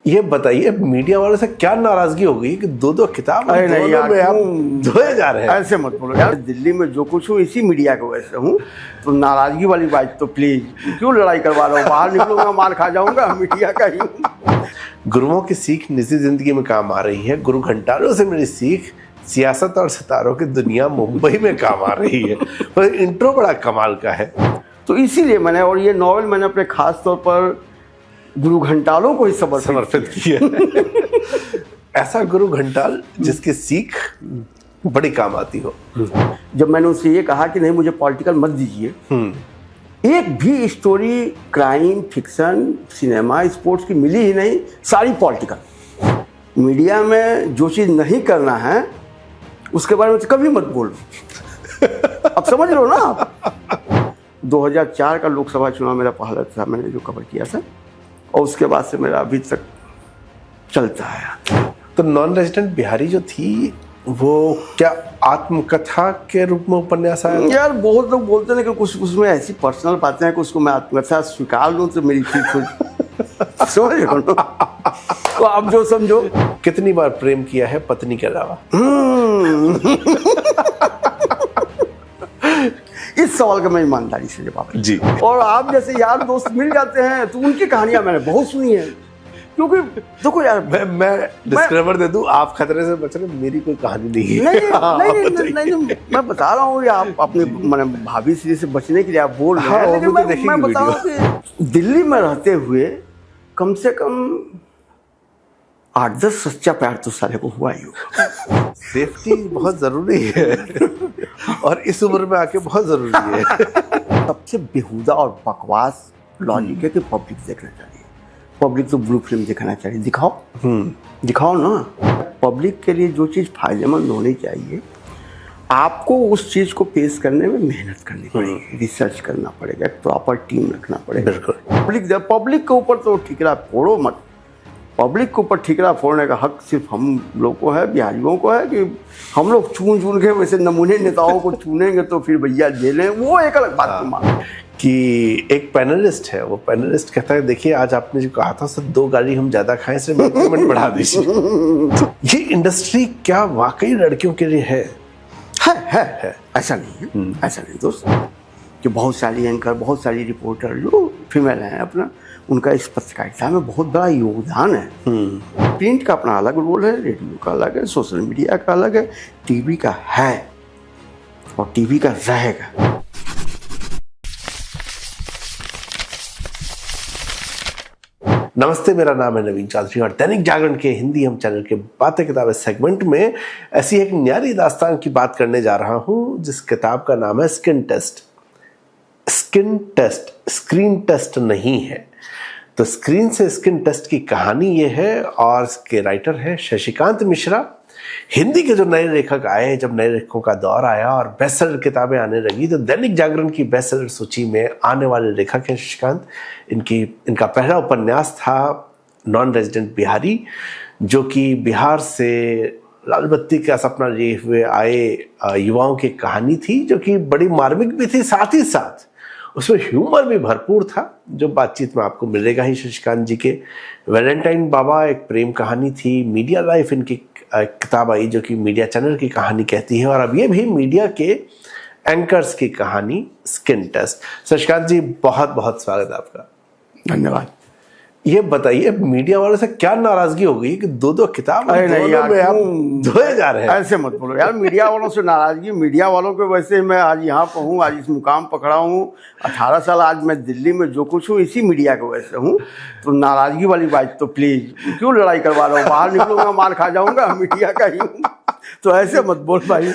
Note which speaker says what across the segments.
Speaker 1: ये बताइए मीडिया वालों से क्या नाराजगी हो गई कि दो किताब
Speaker 2: दोनों
Speaker 1: में आप धोए जा रहे हैं?
Speaker 2: ऐसे मत बोलो यार, दिल्ली में जो कुछ हूँ इसी मीडिया की वजह से हूँ, तो नाराजगी वाली बात तो प्लीज क्यों लड़ाई करवा रहा हूँ? बाहर निकलूंगा मार खा जाऊंगा, मीडिया का ही हूँ।
Speaker 1: गुरुओं की सीख निजी जिंदगी में काम आ रही है, गुरु घंटालों से मेरी सीख सियासत और सितारों की दुनिया मुंबई में काम आ रही है। पर इंट्रो बड़ा कमाल का है,
Speaker 2: तो इसीलिए मैंने, और ये नॉवेल मैंने अपने खास तौर पर गुरु घंटालों को ही समर्पित
Speaker 1: किया। ऐसा गुरु घंटाल जिसकी सीख बड़ी काम आती हो।
Speaker 2: जब मैंने उससे ये कहा कि नहीं मुझे पॉलिटिकल मत दीजिए, एक भी story crime fiction cinema sports की मिली ही नहीं, सारी पॉलिटिकल। मीडिया में जो चीज़ नहीं करना है उसके बारे में कभी मत बोलो। अब समझ लो ना आप। 2004 का लोकसभा चुनाव मेरा पहला था, मैंने जो कवर किया था, और उसके बाद से मेरा अभी तक चलता है।
Speaker 1: तो नॉन रेजिडेंट बिहारी जो थी वो क्या आत्मकथा के रूप में उपन्यास आया?
Speaker 2: यार बहुत लोग बोलते हैं, लेकिन कुछ उसमें ऐसी पर्सनल बातें हैं कि उसको मैं आत्मकथा स्वीकार लूँ तो मेरी चीज समझ लो। तो आप जो समझो।
Speaker 1: कितनी बार प्रेम किया है पत्नी के अलावा?
Speaker 2: इस सवाल का मैं ईमानदारी से जवाब
Speaker 1: जी।
Speaker 2: और आप जैसे यार दोस्त मिल जाते हैं तो उनकी कहानियां मैंने बहुत सुनी है, क्योंकि देखो यार
Speaker 1: मैं डिस्क्लेमर दे दूं, आप खतरे से बच रहे, मेरी कोई कहानी नहीं है।
Speaker 2: नहीं, मैं बता रहा हूँ, आप अपने मैंने भाभी से बचने के लिए आप बोल रहे हैं, लेकिन मैं बता रहा हूँ कि दिल्ली में रहते हुए कम से कम 8-10 सच्चा प्यार तो सारे को हुआ ही होगा।
Speaker 1: सेफ्टी बहुत जरूरी है और इस उम्र में आके बहुत जरूरी है।
Speaker 2: सबसे बेहुदा और बकवास लॉजिक है कि पब्लिक देखना चाहिए, पब्लिक तो ब्लू फिल्म देखना चाहिए। दिखाओ ना। पब्लिक के लिए जो चीज़ फायदेमंद होनी चाहिए, आपको उस चीज़ को पेश करने में मेहनत करनी पड़ेगी, रिसर्च करना पड़ेगा, एक प्रॉपर टीम रखना पड़ेगा।
Speaker 1: बिल्कुल।
Speaker 2: पब्लिक के ऊपर तो ठिकरा फोड़ो मत। पब्लिक के ऊपर ठिकरा फोड़ने का हक सिर्फ हम लोग को है, बिहारियों को है, कि हम लोग चुन के वैसे नमूने नेताओं को चुनेंगे तो फिर भैया जेलें, वो एक अलग बात मान।
Speaker 1: कि एक पैनलिस्ट है, वो पैनलिस्ट कहता है देखिए आज आपने जो कहा था सर 2 गाड़ी हम ज्यादा खाएं, इसलिए मेरी पेमेंट बढ़ा दीजिए। ये इंडस्ट्री क्या वाकई लड़कियों के लिए है?
Speaker 2: ऐसा नहीं है, ऐसा नहीं दोस्त, कि बहुत सारी एंकर, बहुत सारी रिपोर्टर जो फीमेल हैं, अपना उनका इस पत्रकारिता में बहुत बड़ा योगदान है। प्रिंट का अपना अलग रोल है, रेडियो का अलग है, सोशल मीडिया का अलग है, टीवी का है और टीवी का रहेगा।
Speaker 1: नमस्ते, मेरा नाम है नवीन चौधरी और दैनिक जागरण के हिंदी हम चैनल के बातें किताबें सेगमेंट में ऐसी एक न्यारी दास्तान की बात करने जा रहा हूं, जिस किताब का नाम है skin test. Skin test, screen test नहीं है। तो स्क्रीन से स्किन टेस्ट की कहानी ये है और इसके राइटर है शशिकांत मिश्रा। हिंदी के जो नए लेखक आए, जब नए लेखकों का दौर आया और बेस्टसेलर किताबें आने लगी, तो दैनिक जागरण की बेस्टसेलर सूची में आने वाले लेखक हैं शशिकांत। इनका पहला उपन्यास था नॉन रेजिडेंट बिहारी, जो कि बिहार से लाल बत्ती का सपना लिए हुए आए युवाओं की कहानी थी, जो कि बड़ी मार्मिक भी थी, साथ ही साथ उसमें ह्यूमर भी भरपूर था, जो बातचीत में आपको मिलेगा ही शशिकांत जी के। वैलेंटाइन बाबा एक प्रेम कहानी थी। मीडिया लाइफ इनकी किताब आई, जो कि मीडिया चैनल की कहानी कहती है, और अब ये भी मीडिया के एंकर्स की कहानी स्किन टेस्ट। शशिकांत जी बहुत बहुत स्वागत है आपका।
Speaker 2: धन्यवाद।
Speaker 1: ये बताइए मीडिया वालों से क्या नाराजगी हो गई कि दो किताब दोनों में आप धोए जा रहे हैं?
Speaker 2: ऐसे मत बोलो यार, मीडिया वालों से नाराजगी, मीडिया वालों के वैसे मैं आज यहाँ पर हूँ, आज इस मुकाम पकड़ा हूँ। 18 साल आज मैं दिल्ली में जो कुछ हूँ इसी मीडिया के वजह से हूँ, तो नाराजगी वाली बात तो प्लीज क्यों लड़ाई करवा रहा हूँ? बाहर निकलूंगा मार खा जाऊंगा, मीडिया का ही हूँ, तो ऐसे मत बोल भाई।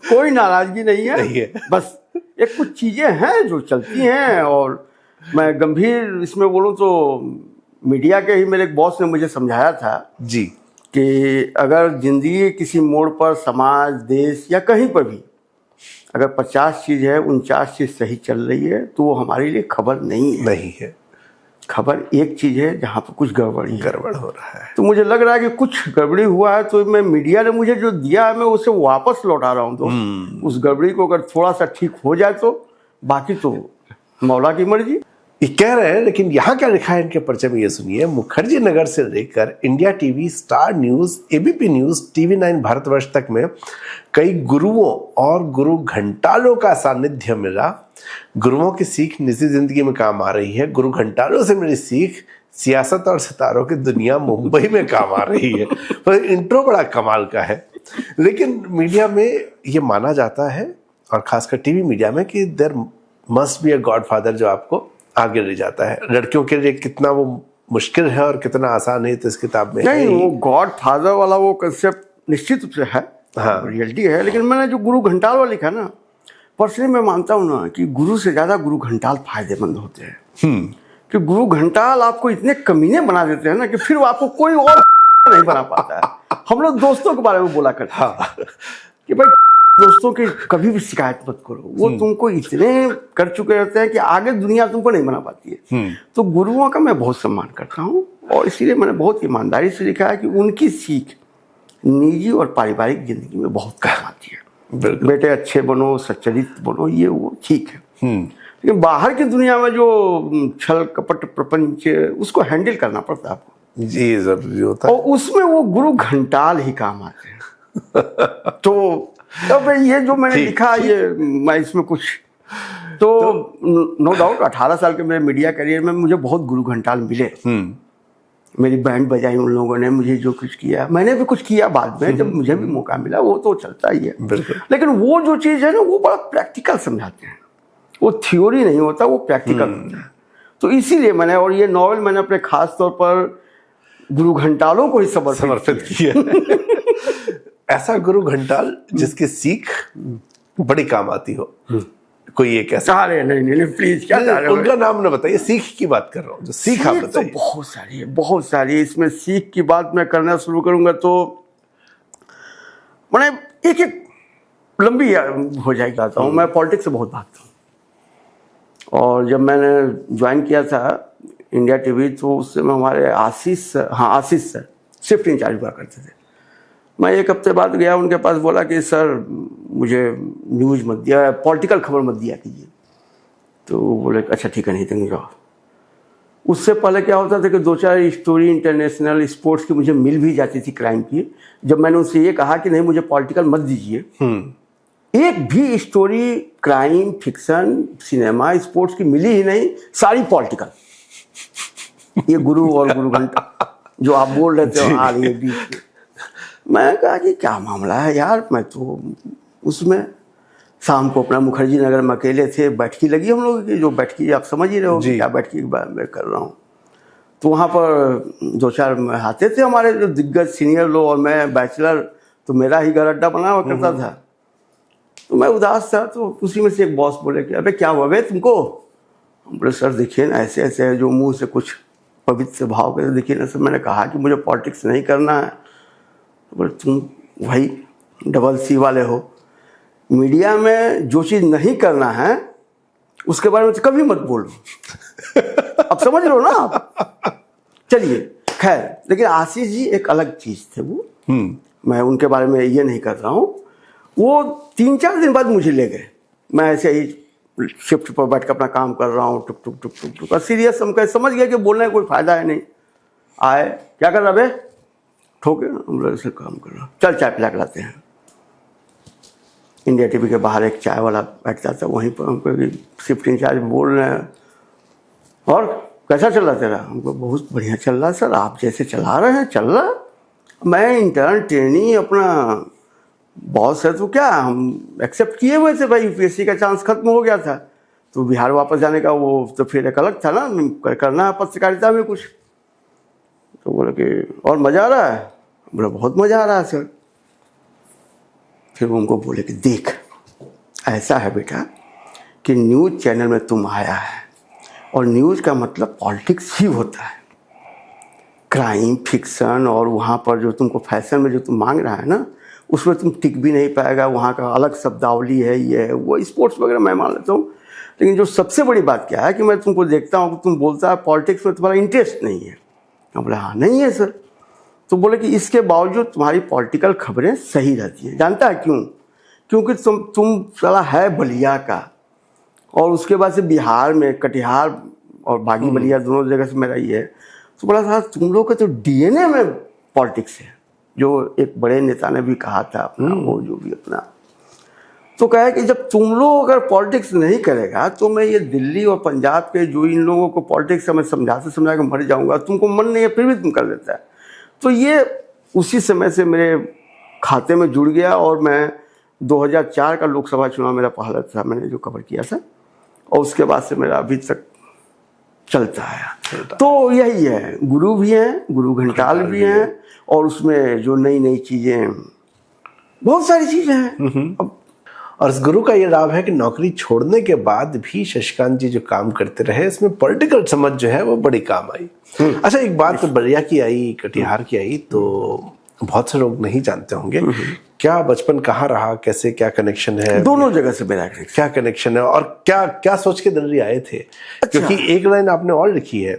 Speaker 2: कोई नाराजगी नहीं है, बस एक कुछ चीजें हैं जो चलती हैं, और मैं गंभीर इसमें बोलूँ तो मीडिया के ही मेरे एक बॉस ने मुझे समझाया था
Speaker 1: जी,
Speaker 2: कि अगर जिंदगी किसी मोड़ पर, समाज, देश या कहीं पर भी अगर 50 चीज़ है, 49 चीज़ सही चल रही है, तो वो हमारे लिए खबर नहीं है। खबर एक चीज़ है जहाँ पर कुछ गड़बड़
Speaker 1: हो रहा है।
Speaker 2: तो मुझे लग रहा है कि कुछ गड़बड़ी हुआ है, तो मैं मीडिया ने मुझे जो दिया है मैं उसे वापस लौटा रहा हूँ। तो उस गड़बड़ी को अगर थोड़ा सा ठीक हो जाए तो बाकी तो मौला की मर्जी।
Speaker 1: ये कह रहे हैं, लेकिन यहाँ क्या लिखा है इनके पर्चे में ये सुनिए। मुखर्जी नगर से लेकर India TV, star news, ABP news, TV9 Bharatvarsh तक में कई गुरुओं और गुरु घंटालों का सानिध्य मिला। गुरुओं की सीख निजी जिंदगी में काम आ रही है, गुरु घंटालों से मेरी सीख सियासत और सितारों की दुनिया मुंबई में काम आ रही है। तो इंट्रो बड़ा कमाल का है। लेकिन मीडिया में ये माना जाता है, और खासकर टीवी मीडिया में, कि there must be a godfather जो आपको आगे ले जाता है। लड़कियों के लिए कितना वो मुश्किल है और कितना आसान है, तो इस किताब में
Speaker 2: नहीं, वो गॉड फादर वाला वो कंसेप्ट निश्चित रूप से है,
Speaker 1: हाँ,
Speaker 2: रियलिटी है। लेकिन मैंने जो गुरु घंटाल वाला लिखा ना, पर्सनली मैं मानता हूँ ना कि गुरु से ज़्यादा गुरु घंटाल फायदेमंद होते हैं। कि गुरु घंटाल आपको इतने कमीने बना देते हैं ना कि फिर वो आपको कोई और नहीं बना पाता है। हम लोग दोस्तों के बारे में बोला करते हैं, हाँ, कि भाई दोस्तों की कभी भी शिकायत मत करो, वो तुमको इतने कर चुके रहते हैं कि आगे दुनिया तुमको नहीं बना पाती है। तो गुरुओं का मैं बहुत सम्मान करता हूँ, और इसीलिए मैंने बहुत ईमानदारी से लिखा है कि उनकी सीख निजी और पारिवारिक जिंदगी में बहुत काम आती है। बेटे अच्छे बनो, सच्चरित बनो, ये वो ठीक है। लेकिन बाहर की दुनिया में जो छल कपट प्रपंच, उसको हैंडल करना पड़ता है आपको,
Speaker 1: जी जरूरी होता है,
Speaker 2: और उसमें वो गुरु घंटाल ही काम आते हैं। तो अब ये जो मैंने लिखा, ये मैं इसमें कुछ तो नो डाउट 18 साल के मेरे मीडिया करियर में मुझे बहुत गुरु घंटाल मिले। मेरी बैंड बजाई उन लोगों ने, मुझे जो कुछ किया, मैंने भी कुछ किया बाद में, जब मुझे भी मौका मिला, वो तो चलता ही है। लेकिन वो जो चीज़ है ना, वो बड़ा प्रैक्टिकल समझाते हैं, वो थ्योरी नहीं होता, वो प्रैक्टिकल होता है। तो इसीलिए मैंने, और ये नॉवेल मैंने अपने खास तौर पर गुरु घंटालों को ही समर्पित किया।
Speaker 1: ऐसा गुरु घंटाल जिसकी सीख बड़ी काम आती हो, कोई एक ऐसा?
Speaker 2: अरे नहीं प्लीज, क्या
Speaker 1: उनका नाम ना बताइए, सीख की बात कर रहा हूँ, जो सीख आप बताइए।
Speaker 2: तो बहुत सारी है, बहुत सारी। इसमें सीख की बात मैं करना शुरू करूंगा तो मैंने एक एक लंबी हो जाएगी। चाहता हूँ, मैं पॉलिटिक्स से बहुत भागता हूँ, और जब मैंने ज्वाइन किया था इंडिया टीवी, तो उससे में हमारे आशीष सर शिफ्ट इंचार्ज हुआ करते थे। मैं एक हफ्ते बाद गया उनके पास, बोला कि सर मुझे न्यूज़ मत दिया, पॉलिटिकल खबर मत दिया कीजिए। तो बोले अच्छा ठीक है, नहीं देंगे जाओ। उससे पहले क्या होता था कि 2-4 स्टोरी इंटरनेशनल स्पोर्ट्स की मुझे मिल भी जाती थी, क्राइम की। जब मैंने उनसे ये कहा कि नहीं मुझे पॉलिटिकल मत दीजिए, एक भी story crime, fiction, cinema, sports की मिली ही नहीं, सारी पॉलिटिकल। ये गुरु और गुरु घंटा जो आप बोल रहे थे आ रही है बीच में। मैं कहा कि क्या मामला है यार, मैं तो उसमें शाम को अपना मुखर्जी नगर में अकेले थे, बैठकी लगी हम लोगों की, जो बैठकी आप समझ ही रहे हो क्या बैठकी की बात मैं कर रहा हूँ। तो वहाँ पर 2-4 आते थे हमारे जो दिग्गज सीनियर लोग, और मैं बैचलर, तो मेरा ही घर अड्डा बना हुआ करता था। तो मैं उदास था, तो उसी में से एक बॉस बोले कि अबे क्या हुआ बे तुमको? हम बोले सर देखिए ना, ऐसे ऐसे है, जो मुँह से कुछ पवित्र भाव के देखिए ना सर, मैंने कहा कि मुझे पॉलिटिक्स नहीं करना है। तो बोले तुम भाई डबल सी वाले हो, मीडिया में जो चीज़ नहीं करना है उसके बारे में तो कभी मत बोलो। अब समझ लो ना आप। चलिए खैर, लेकिन आशीष जी एक अलग चीज़ थे वो, मैं उनके बारे में ये नहीं कर रहा हूँ। वो 3-4 दिन बाद मुझे ले गए, मैं ऐसे ही शिफ्ट पर बैठ कर अपना काम कर रहा हूँ, टुक टुक टुक टुक टुक, सीरियस समझ गया कि बोलने का कोई फ़ायदा है नहीं। आए, क्या कर रहा बे? ठोके, हम लोग ऐसे काम कर रहा, चल चाय पिला के लाते हैं। इंडिया टीवी के बाहर एक चाय वाला बैठता था, वहीं पर हमको शिफ्ट इंचार्ज बोल रहे हैं, और कैसा चल रहा तेरा? हमको बहुत बढ़िया चल रहा सर, आप जैसे चला रहे हैं चल रहा। मैं इंटर्न ट्रेनी, अपना बॉस है तो क्या, हम एक्सेप्ट किए हुए थे भाई, यूपीएससी का चांस खत्म हो गया था, तो बिहार वापस जाने का वो तो फिर एक अलग था ना, करना है पत्रकारिता में कुछ। तो बोले कि और मज़ा आ रहा है? बोला बहुत मज़ा आ रहा है सर। फिर वो उनको बोले कि देख, ऐसा है बेटा कि न्यूज़ चैनल में तुम आया है, और न्यूज़ का मतलब पॉलिटिक्स ही होता है, क्राइम, फिक्शन, और वहाँ पर जो तुमको फैशन में जो तुम मांग रहा है ना, उसमें तुम टिक भी नहीं पाएगा, वहाँ का अलग शब्दावली है, ये है वो, स्पोर्ट्स वगैरह मैं मान लेता हूँ। लेकिन जो सबसे बड़ी बात क्या है कि मैं तुमको देखता हूँ कि तुम बोलता है पॉलिटिक्स में तुम्हारा इंटरेस्ट नहीं है। मैं बोला हाँ नहीं है सर। तो बोले कि इसके बावजूद तुम्हारी पॉलिटिकल खबरें सही रहती हैं। जानता है क्यों? क्योंकि तुम साला है बलिया का, और उसके बाद से बिहार में कटिहार और बागी बलिया दोनों जगह से मेरा ये है। तो बोला था तुम लोग का तो डीएनए में पॉलिटिक्स है, जो एक बड़े नेता ने भी कहा था अपना, वो जो भी अपना, तो कहा कि जब तुम लोग अगर पॉलिटिक्स नहीं करेगा तो मैं ये दिल्ली और पंजाब के जो इन लोगों को पॉलिटिक्स मैं समझा के मर जाऊंगा, तुमको मन नहीं है फिर भी तुम कर लेता है। तो ये उसी समय से मेरे खाते में जुड़ गया और मैं 2004 का लोकसभा चुनाव मेरा पहला था, मैंने जो कवर किया था, और उसके बाद से मेरा अभी तक चलता है। तो यही है, गुरु भी हैं, गुरु घंटाल भी हैं, और उसमें जो नई नई चीज़ें, बहुत सारी चीज़ें हैं। अब
Speaker 1: और इस गुरु का ये लाभ है कि नौकरी छोड़ने के बाद भी शशिकांत जी जो काम करते रहे, इसमें पॉलिटिकल समझ जो है वो बड़ी काम आई। अच्छा, एक बात तो बलिया की आई, कटिहार की आई, तो बहुत से लोग नहीं जानते होंगे, क्या बचपन कहाँ रहा, कैसे, क्या कनेक्शन है?
Speaker 2: दोनों जगह से मेरा
Speaker 1: क्या कनेक्शन है और क्या क्या सोच के दिल्ली आए थे?
Speaker 2: अच्छा।
Speaker 1: क्योंकि एक लाइन आपने और लिखी है,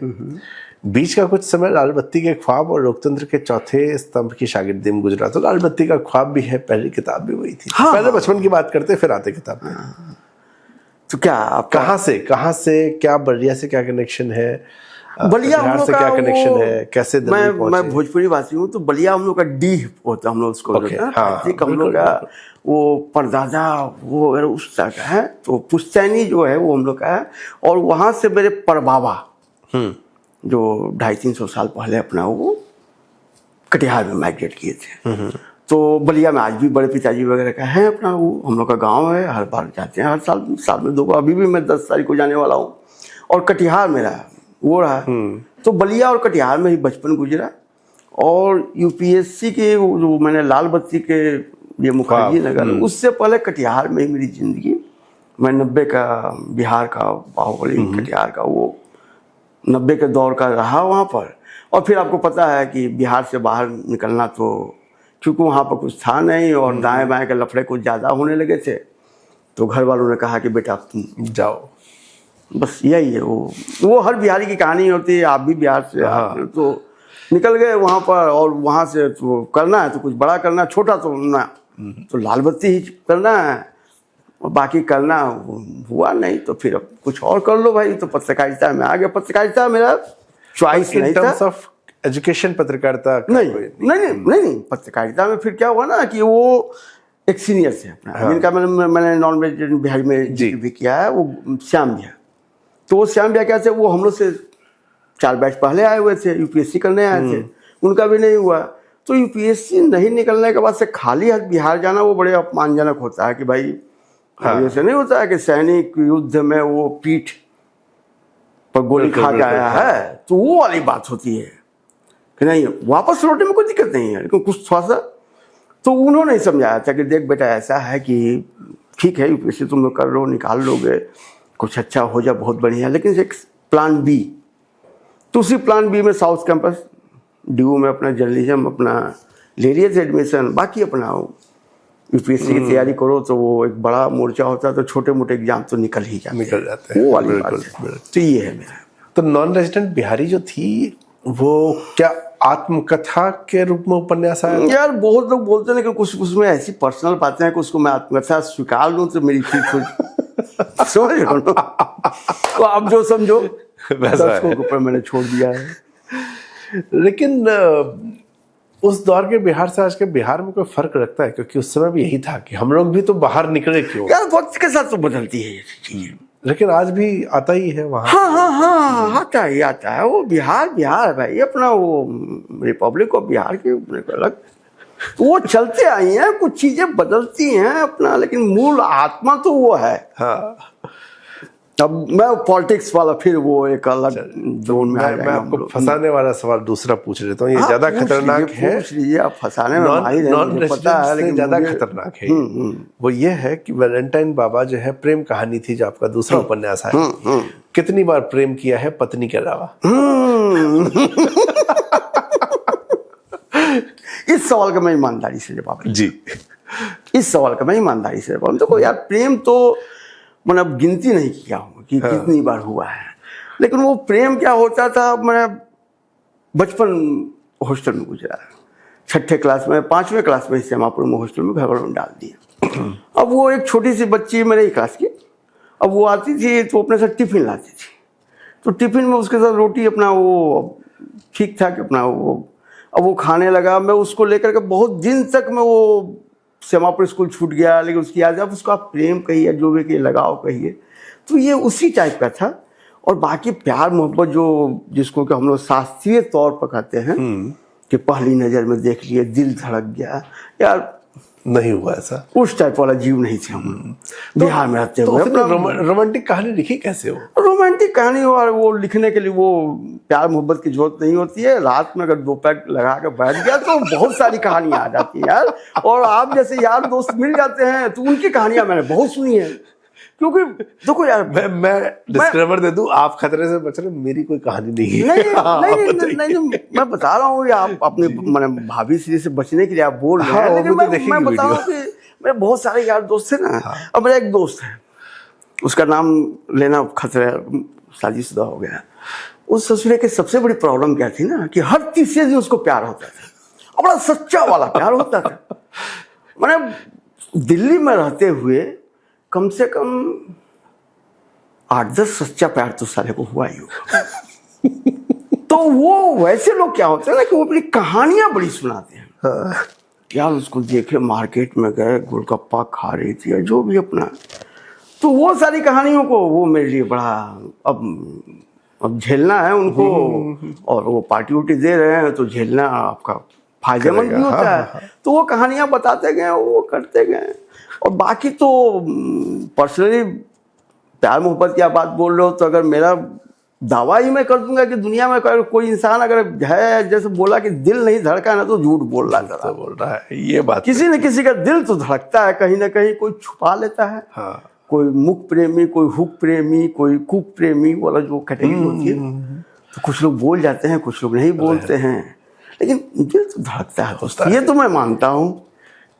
Speaker 1: बीच का कुछ समय लाल बत्ती के ख्वाब और लोकतंत्र के चौथे स्तंभ की शागिर्दी में गुजरा। तो लाल बत्ती का ख्वाब भी है, पहली किताब भी वही थी।
Speaker 2: हाँ,
Speaker 1: पहले बचपन की बात करते फिर आते किताब में।
Speaker 2: तो क्या आप
Speaker 1: कहाँ से क्या बलिया से क्या कनेक्शन है,
Speaker 2: बलिया हम लोग
Speaker 1: से
Speaker 2: का
Speaker 1: क्या कनेक्शन है, कैसे दिल्ली पहुंचे?
Speaker 2: मैं भोजपुरी वासी हूँ, तो बलिया हम लोग का डी होता, हम लोग उसको हम लोग का वो परदादा वो अगर उस तरह का है, तो पुश्तैनी जो है वो हम लोग का है। और वहाँ से मेरे परबाबा जो 250-300 साल पहले अपना वो कटिहार में माइग्रेट किए थे। तो बलिया में आज भी बड़े पिताजी वगैरह का है अपना, वो हम लोग का गांव है, हर बार जाते हैं, हर साल में 2 बार। अभी भी मैं 10 तारीख को जाने वाला हूँ। और कटिहार मेरा वो रहा, तो बलिया और कटिहार में ही बचपन गुजरा। और यूपीएससी के जो मैंने लाल बत्ती के ये मुखर्जी नगर, उससे पहले कटिहार में ही मेरी जिंदगी। मैं 90 का बिहार का बाहुबली कटिहार का वो 90 के दौर का रहा वहाँ पर। और फिर आपको पता है कि बिहार से बाहर निकलना, तो क्योंकि वहाँ पर कुछ था नहीं और दाएं बाएं के लफड़े कुछ ज़्यादा होने लगे थे, तो घर वालों ने कहा कि बेटा तुम
Speaker 1: जाओ।
Speaker 2: बस यही है, वो हर बिहारी की कहानी होती है। आप भी बिहार से आते हैं, तो निकल गए वहाँ पर। और वहाँ से तो करना है तो कुछ बड़ा करना, छोटा तो ना, तो लाल बत्ती ही करना है, और बाकी करना हुआ नहीं तो फिर अब कुछ और कर लो भाई। तो पत्रकारिता में आ गया। पत्रकारिता मेरा चॉइस नहीं था।
Speaker 1: एजुकेशन पत्रकारिता
Speaker 2: नहीं, पत्रकारिता में फिर क्या हुआ ना कि वो एक सीनियर से अपना, जिनका मैंने नॉन वेजिटेरियन बिहार में भी किया है, वो श्याम भैया। तो वो श्याम भैया क्या थे, वो हम लोग से 4 बैच पहले आए हुए थे, यूपीएससी करने आए थे, उनका भी नहीं हुआ। तो यूपीएससी नहीं निकलने के बाद से खाली हाथ बिहार जाना वो बड़े अपमानजनक होता है कि भाई ऐसे नहीं होता है कि सैनिक युद्ध में वो पीठ पर गोली खा के आया है, तो वो वाली बात होती है कि नहीं वापस लौटने में कोई दिक्कत नहीं है, लेकिन कुछ थोड़ा सा। तो उन्होंने समझाया था कि देख बेटा ऐसा है कि ठीक है यूपीएससी तुम लोग कर लो, निकाल लोगे, कुछ अच्छा हो जाए बहुत बढ़िया, लेकिन एक प्लान बी। तो उसी प्लान बी में साउथ कैंपस ड्यू में अपना जर्नलिज्म अपना ले लिए थे एडमिशन। बाकी अपना यूपीएससी की तैयारी करो तो वो एक बड़ा मोर्चा होता है, तो छोटे मोटे एग्जाम तो निकल जाते हैं। वो वाली बात है। तो ये है मेरा।
Speaker 1: तो नॉन रेजिडेंट बिहारी जो थी वो क्या आत्मकथा के रूप में उपन्यास आया?
Speaker 2: यार बहुत लोग बोलते हैं, लेकिन कुछ उसमें ऐसी पर्सनल बातें हैं कि उसको मैं आत्मकथा स्वीकार लूँ तो मेरी फीस समझ रहे हो। तो आप जो समझो दर्शकों के ऊपर मैंने छोड़ दिया है।
Speaker 1: लेकिन उस दौर के बिहार से आज के बिहार में कोई फर्क रखता है? क्योंकि उस समय भी यही था कि हम लोग भी तो बाहर निकले क्यों।
Speaker 2: यार वक्त के साथ तो बदलती है ये चीजें,
Speaker 1: लेकिन आज भी आता ही है वहाँ।
Speaker 2: हाँ आता है। वो बिहार भाई अपना वो रिपब्लिक ऑफ बिहार की अलग, वो चलते आई हैं, कुछ चीजें बदलती हैं अपना, लेकिन मूल आत्मा तो वो है।
Speaker 1: हाँ।
Speaker 2: अब मैं पॉलिटिक्स वाला फिर वो एक अलग जोन में
Speaker 1: मैं आपको फंसाने वाला सवाल दूसरा पूछ लेता हूँ। ये ज्यादा खतरनाक है।
Speaker 2: पूछ लीजिए आप, फंसाने में
Speaker 1: नॉन पता है, लेकिन ज्यादा खतरनाक है। वो ये है कि वैलेंटाइन बाबा जो है प्रेम कहानी थी, जो आपका दूसरा उपन्यास है, कितनी बार प्रेम किया है पत्नी के अलावा?
Speaker 2: इस सवाल का मैं ईमानदारी से जवाब
Speaker 1: जी,
Speaker 2: इस सवाल का मैं ईमानदारी से जवाब। देखो यार प्रेम तो मैंने अब गिनती नहीं किया हूँ कि कितनी बार हुआ है, लेकिन वो प्रेम क्या होता था। मैं बचपन हॉस्टल में गुजरा, 6ठे क्लास में, 5वें क्लास में श्यामापुर में हॉस्टल में घर वालों ने डाल दिया। अब वो एक छोटी सी बच्ची मेरे ही क्लास की, अब वो आती थी तो अपने साथ टिफिन लाती थी, तो टिफिन में उसके साथ रोटी अपना वो ठीक ठाक अपना वो, अब वो खाने लगा। मैं उसको लेकर के बहुत दिन तक मैं वो सेमापुर स्कूल छूट गया, लेकिन उसकी याद, अब उसका प्रेम कहिए, जो भी कहिए, लगाव कहिए, तो ये उसी टाइप का था। और बाकी प्यार मोहब्बत जो जिसको कि हम लोग शास्त्रीय तौर पर कहते हैं कि पहली नज़र में देख लिए दिल धड़क गया, यार
Speaker 1: नहीं हुआ ऐसा।
Speaker 2: उस टाइप वाला जीव नहीं थे हम बिहार में रहते हुए।
Speaker 1: रोमांटिक कहानी लिखी कैसे हो?
Speaker 2: रोमांटिक कहानी हो, और वो लिखने के लिए वो प्यार मोहब्बत की जरूरत नहीं होती है। रात में अगर 2 पैक लगा कर बैठ गया तो बहुत सारी कहानियां आ जाती हैं यार। और आप जैसे यार दोस्त मिल जाते हैं तो उनकी कहानियां मैंने बहुत सुनी है। क्योंकि देखो यार,
Speaker 1: मैं डिस्क्लेमर दे दूं, आप खतरे से बच रहे, मेरी कोई कहानी नहीं है।
Speaker 2: नहीं, मैं बता रहा हूँ, आप अपने मैंने भाभी श्री से बचने के लिए आप बोल रहे हैं, लेकिन मैं बता रहा हूँ कि मेरे बहुत सारे यार दोस्त थे ना। अब मेरा एक दोस्त है, उसका नाम लेना खतरा शादीशुदा हो गया। उस ससुरे की सबसे बड़ी प्रॉब्लम क्या थी ना कि हर तीसरे दिन उसको प्यार होता था, और बड़ा सच्चा वाला प्यार होता था। मैंने दिल्ली में रहते हुए कम से कम 8-10 सच्चा प्यार तो साले को हुआ ही होगा। तो वो वैसे लोग क्या होते हैं ना कि वो अपनी कहानियां बड़ी सुनाते हैं। यार उसको देखे मार्केट में गए, गोलगप्पा खा रही थी या जो भी अपना, तो वो सारी कहानियों को वो मेरे लिए बड़ा अब झेलना है उनको, और वो पार्टी उटी दे रहे हैं तो झेलना आपका फायदेमंद भी होता है। तो वो कहानियां बताते गए, वो करते गए। और बाकी तो पर्सनली प्यार मोहब्बत की आप बात बोल रहे हो, तो अगर मेरा दावा ही मैं कर दूंगा कि दुनिया में कोई इंसान अगर है, जैसे बोला कि दिल नहीं धड़का ना, तो झूठ बोल रहा
Speaker 1: है। ये बात
Speaker 2: किसी न किसी का दिल तो धड़कता है, कहीं ना कहीं कोई छुपा लेता है।
Speaker 1: हाँ।
Speaker 2: कोई मुख प्रेमी, कोई हुक प्रेमी, कोई कुक प्रेमी वाला जो कैटेगरी होती है, तो कुछ लोग बोल जाते हैं, कुछ लोग नहीं बोलते हैं, लेकिन दिल तो धड़कता है। ये तो मैं मानता हूँ,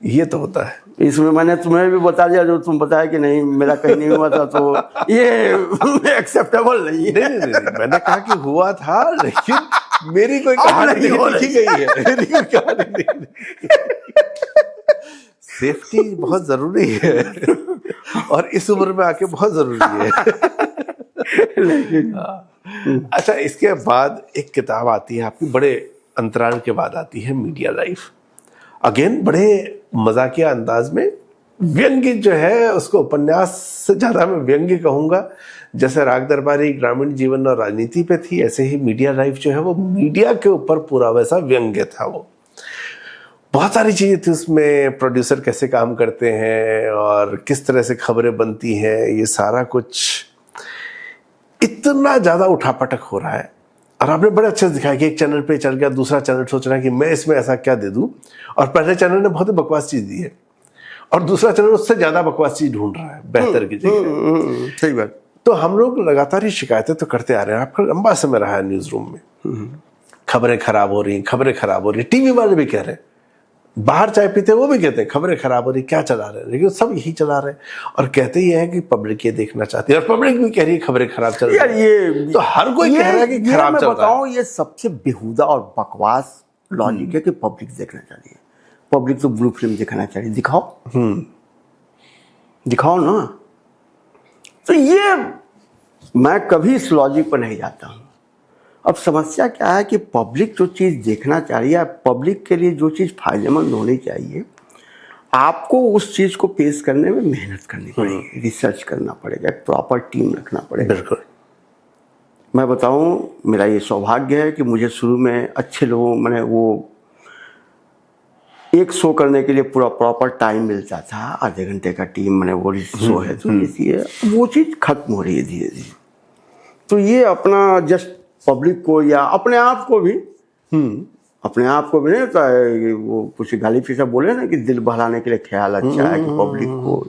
Speaker 1: ये तो होता है।
Speaker 2: इसमें मैंने तुम्हें भी बता दिया, जो तुम बताया कि नहीं मेरा कहीं नहीं हुआ था, तो ये एक्सेप्टेबल नहीं है।
Speaker 1: नहीं, मैंने कहा कि हुआ था, लेकिन मेरी कोई कहानी नहीं लिखी गई है। मेरी कोई कहानी नहीं। सेफ्टी बहुत जरूरी है, और इस उम्र में आके बहुत जरूरी है। अच्छा, इसके बाद एक किताब आती है आपकी, बड़े अंतराल के बाद आती है, मीडिया लाइफ। अगेन बड़े मजाकिया अंदाज में, व्यंग्य जो है उसको उपन्यास से ज्यादा मैं व्यंग्य कहूंगा। जैसे राग दरबारी ग्रामीण जीवन और राजनीति पे थी, ऐसे ही मीडिया लाइफ जो है वो मीडिया के ऊपर पूरा वैसा व्यंग्य था। वो बहुत सारी चीजें थी उसमें, प्रोड्यूसर कैसे काम करते हैं और किस तरह से खबरें बनती हैं, ये सारा कुछ इतना ज्यादा उठापटक हो रहा है। और आपने बड़े अच्छे से दिखाया कि एक चैनल पे चल गया, दूसरा चैनल सोच रहा है कि मैं इसमें ऐसा क्या दे दूं, और पहले चैनल ने बहुत ही बकवास चीज दी है, और दूसरा चैनल उससे ज्यादा बकवास चीज ढूंढ रहा है बेहतर की जगह।
Speaker 2: सही बात।
Speaker 1: तो हम लोग लगातार ही शिकायतें तो करते आ रहे हैं, आपका लंबा समय रहा है न्यूज रूम में, खबरें खराब हो रही, खबरें खराब हो रही। टीवी वाले भी कह रहे हैं, बाहर चाय पीते वो भी कहते हैं खबरें खराब हो रही, क्या चला रहे हैं, लेकिन सब यही चला रहे हैं। और कहते ही हैं कि पब्लिक ये देखना चाहती है, और पब्लिक भी कह रही है खबरें खराब चल रही है।
Speaker 2: ये
Speaker 1: तो हर कोई कह रहा है कि खराब चल रहा है।
Speaker 2: ये सबसे बेहुदा और बकवास लॉजिक है कि पब्लिक देखना चाहिए। पब्लिक तो ब्लू फिल्म दिखाना चाहिए, दिखाओ ना। तो ये मैं कभी इस लॉजिक पर नहीं जाता हूं। अब समस्या क्या है कि पब्लिक जो चीज़ देखना चाहिए, पब्लिक के लिए जो चीज़ फायदेमंद होनी चाहिए, आपको उस चीज़ को पेश करने में मेहनत करनी पड़ेगी, रिसर्च करना पड़ेगा, एक प्रॉपर टीम रखना पड़ेगा।
Speaker 1: बिल्कुल।
Speaker 2: मैं बताऊं, मेरा ये सौभाग्य है कि मुझे शुरू में अच्छे लोगों, मैंने वो एक शो करने के लिए पूरा प्रॉपर टाइम मिलता था, आधे घंटे का टीम, मैंने वो शो है, तो इसलिए वो चीज़ खत्म हो रही है धीरे धीरे। तो ये अपना जस्ट पब्लिक को या अपने आप को भी नहीं होता है, वो कुछ गाली फीसा बोले ना कि दिल बहलाने के लिए ख्याल अच्छा है, कि पब्लिक को,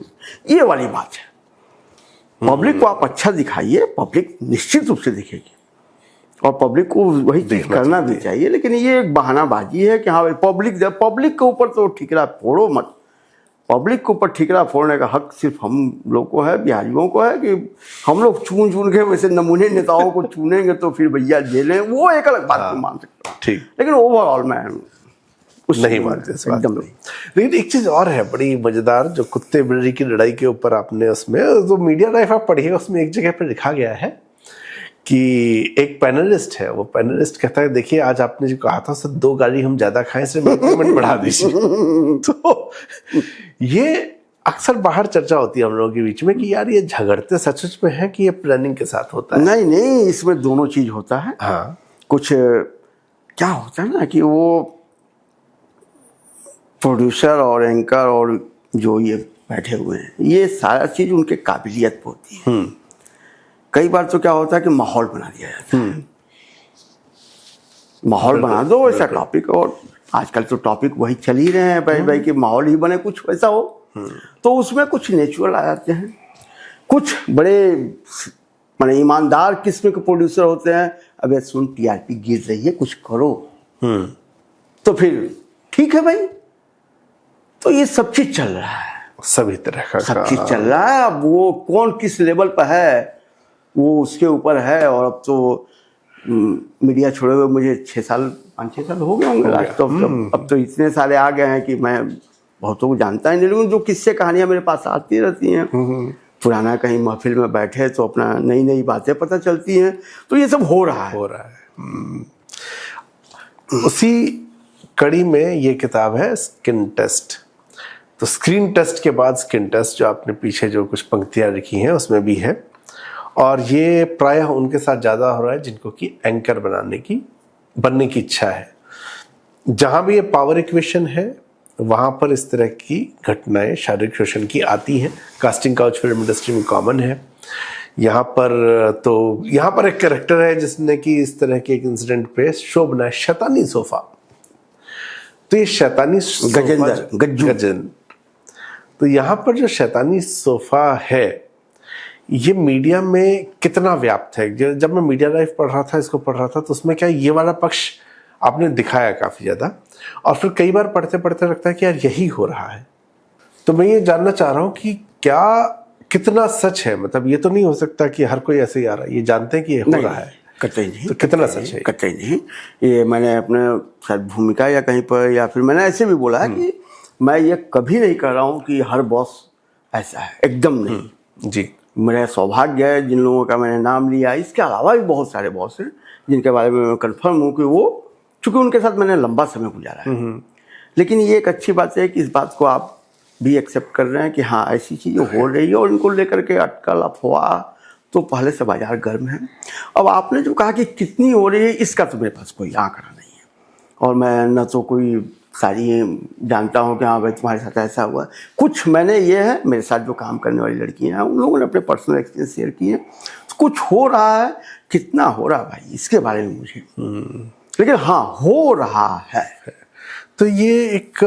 Speaker 2: ये वाली बात है। पब्लिक को आप अच्छा दिखाइए, पब्लिक निश्चित रूप से दिखेगी, और पब्लिक को वही चीज करना भी चाहिए। लेकिन ये एक बहानाबाजी है कि हाँ भाई पब्लिक के ऊपर तो ठिकरा फोड़ो मत। पब्लिक के ऊपर ठिकरा फोड़ने का हक सिर्फ हम लोग को है, बिहारियों को है, कि हम लोग चुन के वैसे नमूने नेताओं को चुनेंगे तो फिर भैया जेलें, वो एक अलग बात को मान सकता हूँ, ठीक। लेकिन ओवरऑल मैं
Speaker 1: नहीं मानते इस बात को। लेकिन एक चीज और है बड़ी मजेदार, जो कुत्ते बिल्ली की लड़ाई के ऊपर आपने उसमें, जो मीडिया लाइफ आप पढ़िए, उसमें एक जगह पर लिखा गया है कि एक पैनलिस्ट है, वो पैनलिस्ट कहता है देखिए आज आपने जो कहा था उससे 2 गाड़ी हम ज्यादा खाएं, इसलिए मेरी पेमेंट बढ़ा दीजिए। तो ये अक्सर बाहर चर्चा होती है हम लोगों के बीच में कि यार ये झगड़ते सच में है कि ये प्लानिंग के साथ होता है?
Speaker 2: नहीं नहीं, इसमें दोनों चीज होता है।
Speaker 1: हाँ,
Speaker 2: कुछ क्या होता है ना कि वो प्रोड्यूसर और एंकर और जो ये बैठे हुए हैं, ये सारा चीज उनके काबिलियत पे होती है। कई बार तो क्या होता है कि माहौल बना दिया जाता है, माहौल बना दो ऐसा टॉपिक, और आजकल तो टॉपिक वही चल ही रहे हैं भाई भाई कि माहौल ही बने कुछ वैसा हो। तो उसमें कुछ नेचुरल आ जाते हैं, कुछ बड़े माने ईमानदार किस्म के प्रोड्यूसर होते हैं, अबे सुन टीआरपी गिर रही है कुछ करो, तो फिर ठीक है भाई। तो ये सब चीज चल रहा है,
Speaker 1: सभी तरह का
Speaker 2: सब चीज चल रहा है। अब वो कौन किस लेवल पर है वो उसके ऊपर है। और अब तो मीडिया छोड़े हुए मुझे 5-6 साल हो गए होंगे लास्ट। तो अब तो इतने सारे आ गए हैं कि मैं बहुतों को जानता ही नहीं, लेकिन जो किस्से कहानियां मेरे पास आती रहती हैं, पुराना कहीं महफिल में बैठे तो अपना नई नई बातें पता चलती हैं। तो ये सब हो रहा है।
Speaker 1: उसी कड़ी में ये किताब है स्किन टेस्ट। तो स्क्रीन टेस्ट के बाद स्किन टेस्ट, जो आपने पीछे जो कुछ पंक्तियां लिखी हैं उसमें भी है, और ये प्रायः उनके साथ ज़्यादा हो रहा है जिनको कि एंकर बनने की इच्छा है। जहाँ भी ये पावर इक्वेशन है वहाँ पर इस तरह की घटनाएं शारीरिक शोषण की आती हैं। कास्टिंग काउच फिल्म इंडस्ट्री में कॉमन है। यहाँ पर एक कैरेक्टर है जिसने कि इस तरह के एक इंसिडेंट पे शो बनाया, शैतानी सोफा। तो ये शैतानी गजन, तो यहाँ पर जो शैतानी सोफा है ये मीडिया में कितना व्याप्त है। जब मैं मीडिया लाइफ पढ़ रहा था तो उसमें क्या ये वाला पक्ष आपने दिखाया काफी ज्यादा, और फिर कई बार पढ़ते पढ़ते लगता है कि यार यही हो रहा है। तो मैं ये जानना चाह रहा हूँ कि क्या कितना सच है, मतलब ये तो नहीं हो सकता कि हर कोई ऐसे ही आ रहा है, ये जानते हैं कि ये हो रहा है,
Speaker 2: कतई नहीं।
Speaker 1: तो कितना सच है?
Speaker 2: कतई नहीं। ये मैंने अपने शायद भूमिका या कहीं पर या फिर मैंने ऐसे भी बोला है कि मैं ये कभी नहीं कह रहा हूँ कि हर बॉस ऐसा है, एकदम नहीं जी। मेरा सौभाग्य है जिन लोगों का मैंने नाम लिया, इसके अलावा भी बहुत सारे बॉस हैं जिनके बारे में मैं कन्फर्म हूँ कि वो, चूंकि उनके साथ मैंने लंबा समय गुजारा है। लेकिन ये एक अच्छी बात है कि इस बात को आप भी एक्सेप्ट कर रहे हैं कि हाँ ऐसी चीज़ें हो रही है, और इनको लेकर के अटकल अफवाह तो पहले से बाजार गर्म है। अब आपने जो कहा कि कितनी हो रही है, इसका तो मेरे पास कोई आंकड़ा नहीं है, और मैं न तो कोई सारी जानता हूँ कि हाँ भाई तुम्हारे साथ ऐसा हुआ। कुछ मैंने ये है, मेरे साथ जो काम करने वाली लड़कियाँ हैं उन लोगों ने अपने पर्सनल एक्सपीरियंस शेयर किए हैं। कुछ हो रहा है, कितना हो रहा है भाई इसके बारे में मुझे, लेकिन हाँ हो रहा है।
Speaker 1: तो ये एक,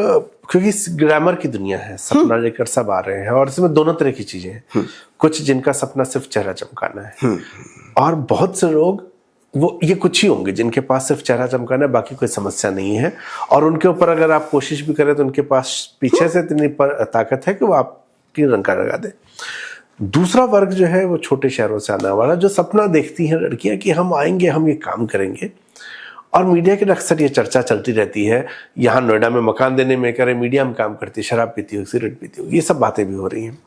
Speaker 1: क्योंकि ग्रामर की दुनिया है, सपना लेकर सब आ रहे हैं, और इसमें दोनों तरह की चीजें हैं। कुछ जिनका सपना सिर्फ चेहरा चमकाना है, और बहुत से लोग वो ये कुछ ही होंगे जिनके पास सिर्फ चेहरा चमकाना है, बाकी कोई समस्या नहीं है, और उनके ऊपर अगर आप कोशिश भी करें तो उनके पास पीछे से इतनी ताकत है कि वो आपकी रंका लगा दे। दूसरा वर्ग जो है वो छोटे शहरों से आने वाला, जो सपना देखती हैं लड़कियां कि हम आएंगे, हम ये काम करेंगे, और मीडिया के अक्सर ये चर्चा चलती रहती है, यहाँ नोएडा में मकान देने में करे, मीडिया में काम करती, शराब पीती हो, सिगरेट पीती हो, ये सब बातें भी हो रही हैं।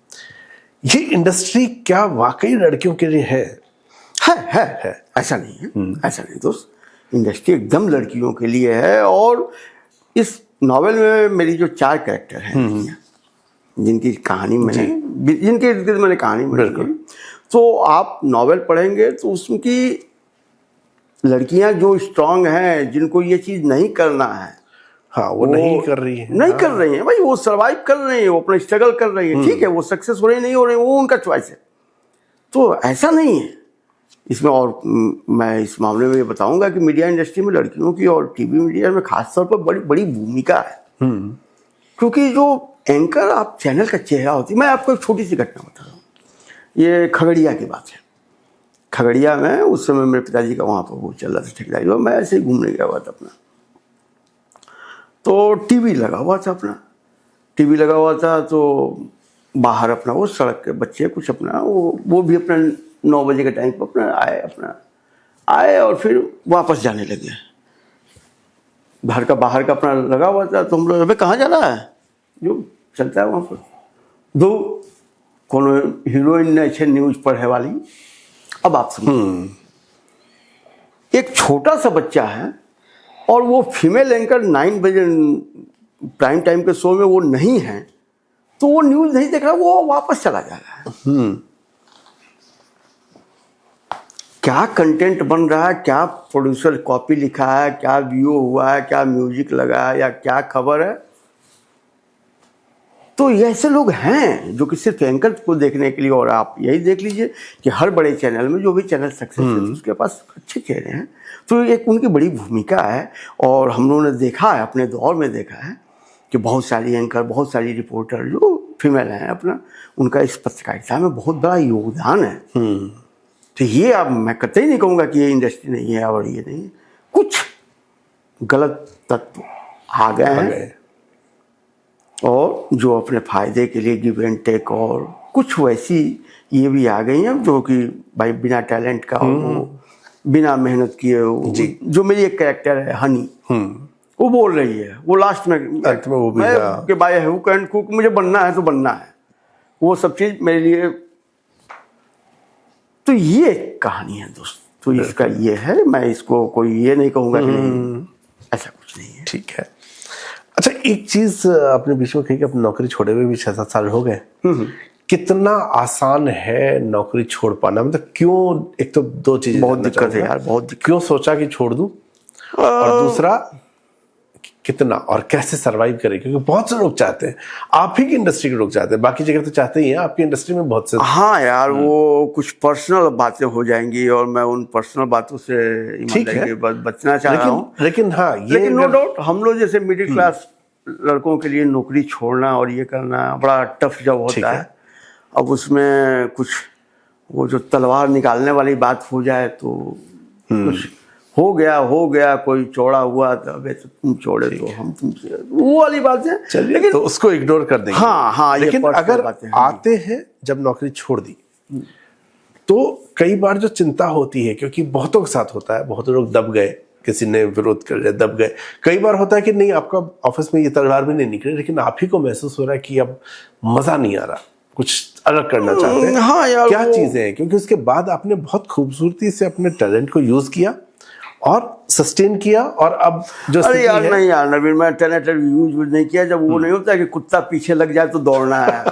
Speaker 1: ये इंडस्ट्री क्या वाकई लड़कियों के लिए है?
Speaker 2: ऐसा नहीं है, ऐसा नहीं दोस्त। इंडस्ट्री एकदम लड़कियों के लिए है, और इस नॉवेल में मेरी जो 4 कैरेक्टर हैं जिनकी कहानी जिनके इर्द गिर्द मैंने कहानी बनाई, तो आप नॉवेल पढ़ेंगे तो उसकी लड़कियां जो स्ट्रांग हैं, जिनको ये चीज नहीं करना है,
Speaker 1: हाँ वो नहीं कर रही है
Speaker 2: भाई, वो सर्वाइव कर रही है, वो अपना स्ट्रगल कर रही है। ठीक है, वो सक्सेस हो रही नहीं हो रही, वो उनका चॉइस है। तो ऐसा नहीं है इसमें। और मैं इस मामले में ये बताऊंगा कि मीडिया इंडस्ट्री में लड़कियों की और टीवी मीडिया में खासतौर पर बड़ी बड़ी भूमिका है, क्योंकि जो एंकर आप चैनल का चेहरा होती है। मैं आपको एक छोटी सी घटना बता रहा हूँ, ये खगड़िया की बात है। खगड़िया में उस समय मेरे पिताजी का वहाँ पर वो चल रहा था ठेकेदारी, मैं ऐसे ही घूमने गया हुआ था अपना, तो टीवी लगा हुआ था, तो बाहर अपना वो सड़क के बच्चे कुछ अपना वो भी अपना 9 बजे के टाइम पर अपना आए और फिर वापस जाने लगे। घर का बाहर का अपना लगा हुआ था, तो हम लोग अबे कहाँ जा रहा है, जो चलता है वहाँ पर दो कोनो हीरोइन ने अच्छे न्यूज पढ़े वाली। अब आप समझिए, एक छोटा सा बच्चा है और वो फीमेल एंकर 9 बजे प्राइम टाइम के शो में वो नहीं है, तो वो न्यूज़ नहीं देख रहा, वो वापस चला जा रहा है। क्या कंटेंट बन रहा है, क्या प्रोड्यूसर कॉपी लिखा है, क्या व्यू हुआ है, क्या म्यूजिक लगा है, या क्या खबर है। तो ये ऐसे लोग हैं जो कि सिर्फ एंकर को देखने के लिए, और आप यही देख लीजिए कि हर बड़े चैनल में जो भी चैनल सक्सेस है उसके पास अच्छे चेहरे हैं, तो एक उनकी बड़ी भूमिका है। और हम लोगों ने देखा है, अपने दौर में देखा है कि बहुत सारी एंकर, बहुत सारी रिपोर्टर जो फीमेल हैं अपना, उनका इस पत्रकारिता में बहुत बड़ा योगदान है। तो ये अब मैं कतई नहीं कहूँगा कि ये इंडस्ट्री नहीं है और ये नहीं है, कुछ गलत तत्व आ गए हैं और जो अपने फायदे के लिए गिव एंड टेक, और कुछ वैसी ये भी आ गई हैं जो कि भाई बिना टैलेंट का, वो बिना मेहनत किए, जो मेरी एक कैरेक्टर है हनी, वो बोल रही है, वो लास्ट में वो भी कि भाई हुक एंड कुक, मुझे बनना है तो बनना है, वो सब चीज मेरे लिए। तो ये कहानी है दोस्त, तो इसका ये है, मैं इसको कोई ये नहीं कहूँगा कि नहीं, ऐसा कुछ नहीं है।
Speaker 1: ठीक है। अच्छा, एक चीज आपने बीच में कही कि अपनी नौकरी छोड़े हुए भी 6-7 साल हो गए। कितना आसान है नौकरी छोड़ पाना? मतलब क्यों? एक तो दो चीजें
Speaker 2: बहुत दिक्कत है यार, बहुत दिक्कत।
Speaker 1: क्यों सोचा कि छोड़ दूं, और दूसरा कितना और कैसे सरवाइव करें? क्योंकि बहुत से लोग चाहते हैं, आप ही की इंडस्ट्री के लोग चाहते हैं, बाकी जगह तो चाहते ही हैं, आपकी इंडस्ट्री में बहुत से।
Speaker 2: हाँ यार, वो कुछ पर्सनल बातें हो जाएंगी और मैं उन पर्सनल बातों से ईमानदारी के बाद बचना चाह रहा हूँ।
Speaker 1: लेकिन हाँ, ये
Speaker 2: लेकिन नो डाउट हम लोग जैसे मिडिल क्लास लड़कों के लिए नौकरी छोड़ना और ये करना बड़ा टफ जॉब होता है। अब उसमें कुछ वो जो तलवार निकालने वाली बात हो जाए तो कुछ हो गया, कोई चौड़ा हुआ तो अबे तो तुम चौड़े तो हम तुमसे, वो वाली बात है।
Speaker 1: लेकिन तो उसको इग्नोर कर देंगे।
Speaker 2: हाँ,
Speaker 1: लेकिन अगर आते हैं जब नौकरी छोड़ दी, तो कई बार जो चिंता होती है, क्योंकि बहुतों के साथ होता है, बहुत लोग दब गए, किसी ने विरोध कर लिया, दब गए। कई बार होता है कि नहीं, आपका ऑफिस में ये तलवार भी नहीं निकली, लेकिन आप ही को महसूस हो रहा है कि अब मजा नहीं आ रहा, कुछ अलग करना चाहते हैं।
Speaker 2: हाँ यार,
Speaker 1: क्या चीजें हैं? क्योंकि उसके बाद आपने बहुत खूबसूरती से अपने टैलेंट को यूज किया और सस्टेन किया, और अब जो
Speaker 2: अरे यार नहीं यार नवीन, मैं टैलेंट यूज नहीं किया। जब वो नहीं होता कि कुत्ता पीछे लग जाए तो दौड़ना है,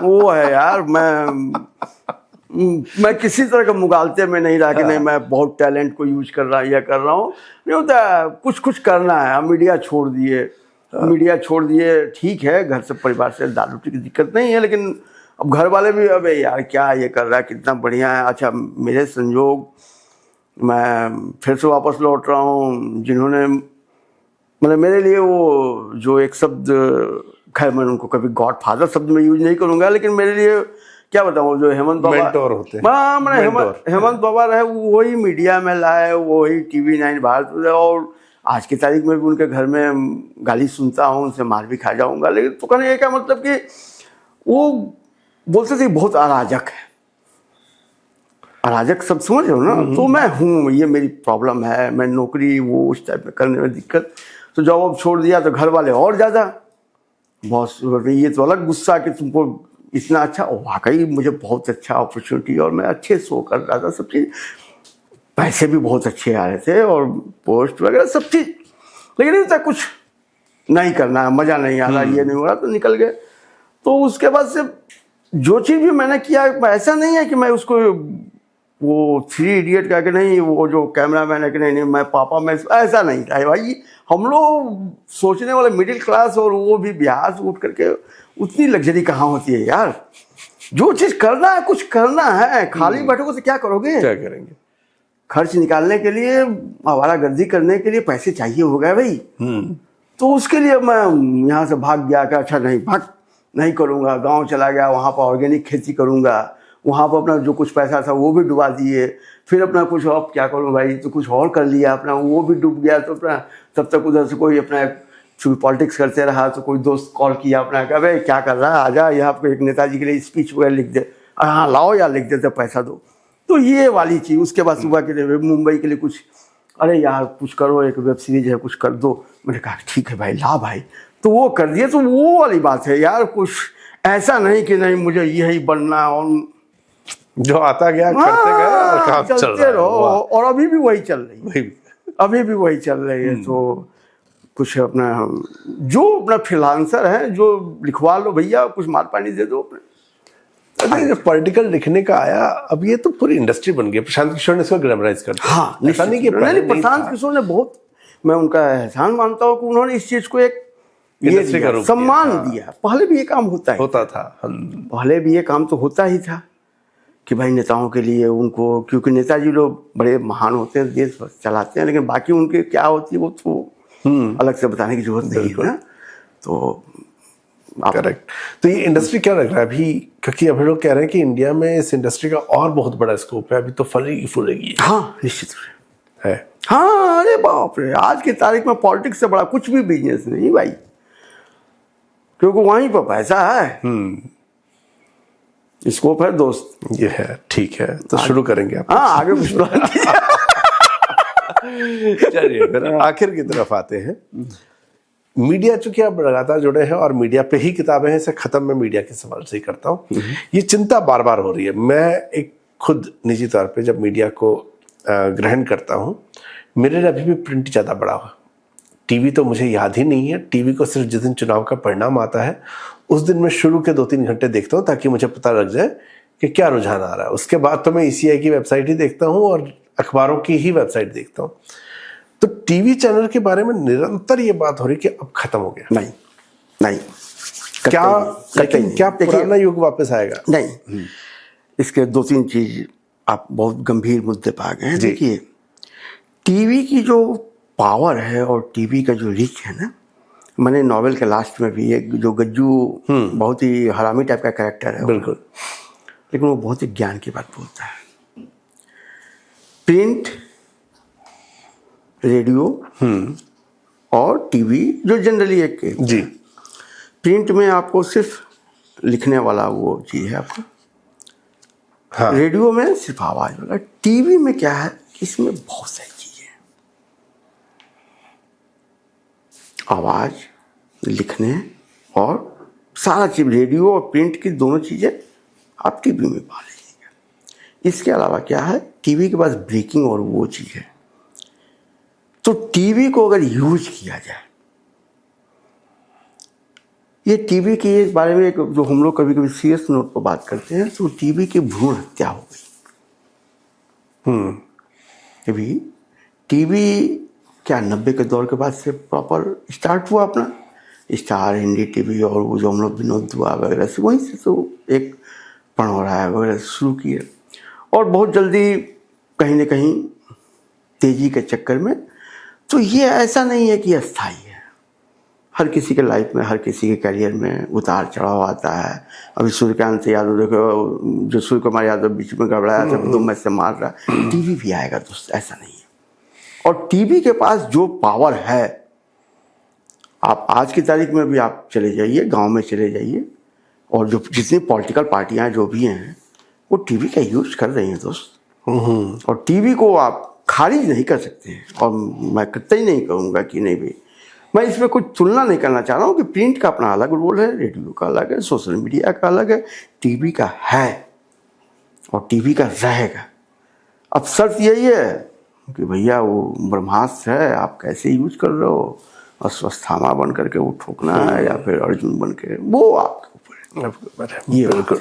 Speaker 2: वो है यार। मैं किसी तरह का मुगालते में नहीं रहा कि नहीं मैं बहुत टैलेंट को यूज कर रहा हूँ, नहीं होता। कुछ करना है। हम मीडिया छोड़ दिए, ठीक है, घर से परिवार से दाल रोटी की दिक्कत नहीं है, लेकिन अब घर वाले भी अबे यार क्या ये कर रहा है, कितना बढ़िया है। अच्छा, मेरे संयोग मैं फिर से वापस लौट रहा हूँ, जिन्होंने मतलब मेरे लिए वो जो एक शब्द, खैर मैं उनको कभी गॉड फादर शब्द में यूज नहीं करूँगा, लेकिन मेरे लिए क्या बताऊँ, जो हेमंत बाबा
Speaker 1: मेंटोर होते हैं।
Speaker 2: हेमंत बाबा रहे, वही मीडिया में लाए, वही TV 9 भारत, और आज की तारीख में भी उनके घर में गाली सुनता हूँ, उनसे मार भी खा जाऊँगा। लेकिन तो कहने ये क्या मतलब कि वो बोलते थे बहुत अराजक है, अराजक सब समझ रहे हो ना। तो मैं हूँ, ये मेरी प्रॉब्लम है, मैं नौकरी वो उस टाइप में करने में दिक्कत। तो जब अब छोड़ दिया तो घर वाले और ज़्यादा बॉस, ये तो अलग गुस्सा कि तुमको इतना अच्छा, वाकई मुझे बहुत अच्छा अपॉर्चुनिटी, और मैं अच्छे शो कर रहा था, सब चीज़, पैसे भी बहुत अच्छे आ रहे थे और पोस्ट वगैरह सब चीज़, लेकिन नहीं था, कुछ नहीं करना, मज़ा नहीं आ रहा, ये नहीं हो रहा, तो निकल गए। तो उसके बाद से जो चीज़ भी मैंने किया, ऐसा नहीं है कि मैं उसको वो 3 इडियट कह के, नहीं वो जो कैमरामैन है कि नहीं मैं पापा, मैं ऐसा नहीं था भाई। हम लोग सोचने वाले मिडिल क्लास, और वो भी बिहार से उठ करके, उतनी लग्जरी कहाँ होती है यार। जो चीज़ करना है, कुछ करना है, खाली बैठोगे तो क्या करोगे,
Speaker 1: क्या करेंगे?
Speaker 2: खर्च निकालने के लिए, आवारागर्दी करने के लिए पैसे चाहिए हो गए भाई। तो उसके लिए मैं यहाँ से भाग गया कि अच्छा नहीं करूँगा, गांव चला गया, वहाँ पर ऑर्गेनिक खेती करूँगा, वहाँ पर अपना जो कुछ पैसा था वो भी डुबा दिए, फिर अपना कुछ और क्या करूँ भाई, तो कुछ और कर लिया अपना, वो भी डूब गया। तो अपना तब तक उधर से कोई अपना चूँकि पॉलिटिक्स करते रहा, तो कोई दोस्त कॉल किया अपना, कहा भाई क्या कर रहा है, आजा यहाँ पर एक नेताजी के लिए स्पीच वगैरह लिख दे, हाँ लाओ यार, लिख देते, पैसा दो। तो ये वाली चीज़। उसके बाद सुबह के लिए मुंबई के लिए कुछ, अरे यार कुछ करो, एक वेब सीरीज है, कुछ कर दो। मैंने कहा ठीक है भाई, ला भाई, तो वो कर दिए। तो वो वाली बात है यार, कुछ ऐसा नहीं कि नहीं मुझे यही बनना, और
Speaker 1: जो आता गया करते गए और काम चल
Speaker 2: चलते
Speaker 1: रहा है।
Speaker 2: रहो,
Speaker 1: वाह।
Speaker 2: और अभी भी वही चल रही है,
Speaker 1: वही।
Speaker 2: अभी भी वही चल रही है। तो कुछ अपना जो अपना फ्रीलांसर है, जो लिखवा लो भैया, कुछ मार पानी दे दो अपने।
Speaker 1: अरे जब पॉलिटिकल लिखने का आया, अब ये तो पूरी इंडस्ट्री बन गई। प्रशांत किशोर ने इसको ग्लैमराइज कर दिया।
Speaker 2: हाँ,
Speaker 1: ऐसा नहीं कि पहले
Speaker 2: नहीं,
Speaker 1: नहीं
Speaker 2: प्रशांत
Speaker 1: था।
Speaker 2: किशोर ने बहुत, मैं उनका एहसान मानता हूँ कि उन्होंने इस चीज को एक ये
Speaker 1: इंडस्ट्री का
Speaker 2: दिया,
Speaker 1: रूप
Speaker 2: सम्मान
Speaker 1: दिया। हाँ।
Speaker 2: दिया। पहले भी ये काम होता
Speaker 1: था।
Speaker 2: पहले भी ये काम तो होता ही था कि भाई नेताओं के लिए उनको, क्योंकि नेताजी लोग बड़े महान होते हैं, देश चलाते हैं, लेकिन बाकी उनके क्या होती है वो तो अलग से बताने की जरूरत नहीं है ना। तो
Speaker 1: करेक्ट। तो ये इंडस्ट्री क्या लग रहा है अभी, क्योंकि अभी लोग कह रहे हैं कि इंडिया में इस इंडस्ट्री का और बहुत बड़ा स्कोप है, अभी तो फलेगी फूलेगी
Speaker 2: हाँ, निश्चित रूप से
Speaker 1: है।
Speaker 2: हाँ, अरे बाप रे, आज की तारीख में पॉलिटिक्स से बड़ा कुछ भी बिजनेस नहीं भाई, क्योंकि वहीं पर पैसा है, स्कोप है दोस्त।
Speaker 1: ये है, ठीक है, तो शुरू करेंगे आप।
Speaker 2: हाँ, आगे कुछ
Speaker 1: चलिए फिर आखिर की तरफ आते हैं। मीडिया, चूंकि आप लगातार जुड़े हैं और मीडिया पे ही किताबें हैं, इसे खत्म मैं मीडिया के सवाल से ही करता हूँ। ये चिंता बार बार हो रही है। मैं एक खुद निजी तौर पे जब मीडिया को ग्रहण करता हूँ, मेरे लिए अभी भी प्रिंट ज़्यादा बड़ा हुआ। टीवी तो मुझे याद ही नहीं है। टीवी को सिर्फ जिस दिन चुनाव का परिणाम आता है उस दिन मैं शुरू के 2-3 घंटे देखता हूँ, ताकि मुझे पता लग जाए कि क्या रुझान आ रहा है। उसके बाद तो मैं ECI की वेबसाइट ही देखता हूँ और अखबारों की ही वेबसाइट देखता हूँ। तो टीवी चैनल के बारे में निरंतर ये बात हो रही कि अब खत्म हो गया।
Speaker 2: नहीं,
Speaker 1: क्या, लेकिन क्या
Speaker 2: देखिए,
Speaker 1: पुराना युग वापस आएगा?
Speaker 2: नहीं, इसके 2-3 चीज आप बहुत गंभीर मुद्दे पे आ गए हैं। देखिए, टीवी की जो पावर है और टीवी का जो रीच है ना, मैंने नॉवेल के लास्ट में भी एक जो गज्जू बहुत ही हरामी टाइप का कैरेक्टर है,
Speaker 1: बिल्कुल,
Speaker 2: लेकिन वो बहुत ही ज्ञान की बात बोलता है। प्रिंट, रेडियो और टीवी जो जनरली एक
Speaker 1: जी,
Speaker 2: प्रिंट में आपको सिर्फ लिखने वाला वो चीज है आपका,
Speaker 1: हाँ,
Speaker 2: रेडियो में सिर्फ आवाज वाला। टीवी में क्या है कि इसमें बहुत सारी चीजें हैं, आवाज, लिखने और सारा चीज। रेडियो और प्रिंट की दोनों चीजें आप टीवी में पा लीजिएगा। इसके अलावा क्या है, टीवी के पास ब्रेकिंग और वो चीज है। तो टीवी को अगर यूज किया जाए, ये टीवी के बारे में एक जो हम लोग कभी कभी सीरियस नोट पर बात करते हैं, तो टीवी की भ्रूण हत्या हो गई। अभी टीवी क्या 90 के दौर के बाद से प्रॉपर स्टार्ट हुआ अपना, स्टार, हिंदी टीवी और वो जो हम लोग विनोद दुआ वगैरह से, वहीं से तो एक पनौरा वगैरह शुरू किए, और बहुत जल्दी कहीं ना कहीं तेजी के चक्कर में। तो ये ऐसा नहीं है कि अस्थाई है, हर किसी के लाइफ में, हर किसी के करियर में उतार चढ़ाव आता है। अभी सूर्यकांत यादव देखो, जो सूर्य कुमार यादव बीच में गड़बड़ाया था, 2 मैच से मार रहा, टीवी भी आएगा दोस्त, ऐसा नहीं है। और टीवी के पास जो पावर है, आप आज की तारीख में भी आप चले जाइए, गांव में चले जाइए, और जो जितनी पॉलिटिकल पार्टियां जो भी हैं वो टीवी का यूज कर रही हैं दोस्त। और टीवी को आप खारिज नहीं कर सकते हैं, और मैं कतई नहीं कहूँगा कि नहीं भाई, मैं इसमें कुछ तुलना नहीं करना चाह रहा हूँ कि प्रिंट का अपना अलग रोल है, रेडियो का अलग है, सोशल मीडिया का अलग है, टीवी का है और टीवी का रहेगा। अब शर्त यही है कि भैया वो ब्रह्मास्त्र है, आप कैसे यूज कर रहे हो, अश्वत्थामा बन करके वो ठोकना है या फिर अर्जुन बन के, वो आपके ऊपर है। ये बिल्कुल।